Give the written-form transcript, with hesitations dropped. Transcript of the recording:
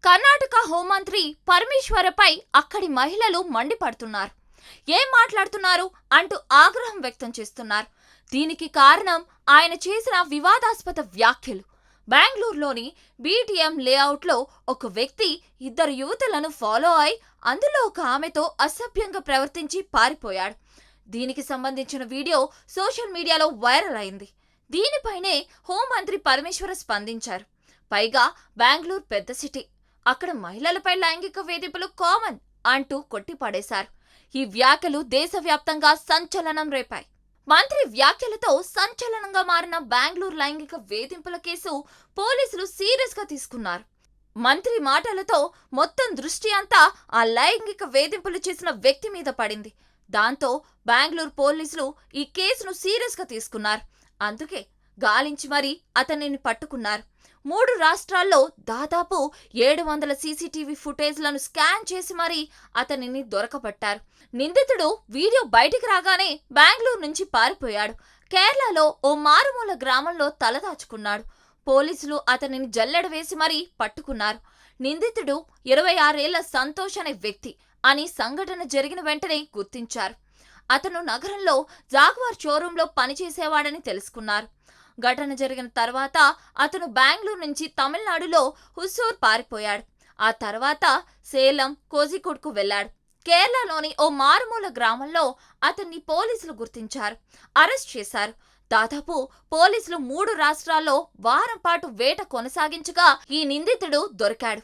కర్ణాటక హోంమంత్రి పరమేశ్వరపై అక్కడి మహిళలు మండిపడుతున్నారు. ఏం మాట్లాడుతున్నారు అంటూ ఆగ్రహం వ్యక్తం చేస్తున్నారు. దీనికి కారణం ఆయన చేసిన వివాదాస్పద వ్యాఖ్యలు. బెంగళూరులోని బీటీఎం లేఅవుట్లో ఒక వ్యక్తి ఇద్దరు యువతులను ఫాలో అయి అందులో ఒక ఆమెతో అసభ్యంగా ప్రవర్తించి పారిపోయాడు. దీనికి సంబంధించిన వీడియో సోషల్ మీడియాలో వైరల్ అయింది. దీనిపైనే హోంమంత్రి పరమేశ్వర స్పందించారు. పైగా బెంగళూరు పెద్ద సిటీ, అక్కడ మహిళలపై లైంగిక వేధింపులు కామన్ అంటూ కొట్టిపడేశారు. ఈ వ్యాఖ్యలు దేశవ్యాప్తంగా సంచలనం రేపాయి. మంత్రి వ్యాఖ్యలతో సంచలనంగా మారిన బెంగళూరు లైంగిక వేధింపుల కేసు పోలీసులు సీరియస్ గా తీసుకున్నారు. మంత్రి మాటలతో మొత్తం దృష్టి అంతా ఆ లైంగిక వేధింపులు చేసిన వ్యక్తి మీద పడింది. దాంతో బెంగళూరు పోలీసులు ఈ కేసును సీరియస్ గా తీసుకున్నారు. అందుకే గాలించి మరీ అతనిని పట్టుకున్నారు. 3 రాష్ట్రాల్లో దాదాపు 700 సీసీటీవీ ఫుటేజ్లను స్కాన్ చేసి మరీ అతనిని దొరకబట్టారు. నిందితుడు వీడియో బయటికి రాగానే బెంగళూరు నుంచి పారిపోయాడు. కేరళలో ఓ మారుమూల గ్రామంలో తలదాచుకున్నాడు. పోలీసులు అతనిని జల్లెడ వేసి మరీ పట్టుకున్నారు. నిందితుడు 26 ఏళ్ల సంతోష్ అనే వ్యక్తి అని సంఘటన జరిగిన వెంటనే గుర్తించారు. అతను నగరంలో జాగ్వార్ షోరూంలో పనిచేసేవాడని తెలుసుకున్నారు. ఘటన జరిగిన తర్వాత అతను బెంగళూరు నుంచి తమిళనాడులో హుసూర్ పారిపోయాడు. ఆ తర్వాత సేలం, కోజికోడ్కు వెళ్లాడు. కేరళలోని ఓ మారుమూల గ్రామంలో అతన్ని పోలీసులు గుర్తించారు, అరెస్ట్ చేశారు. దాదాపు పోలీసులు 3 రాష్ట్రాల్లో వారం పాటు వేట కొనసాగించగా ఈ నిందితుడు దొరికాడు.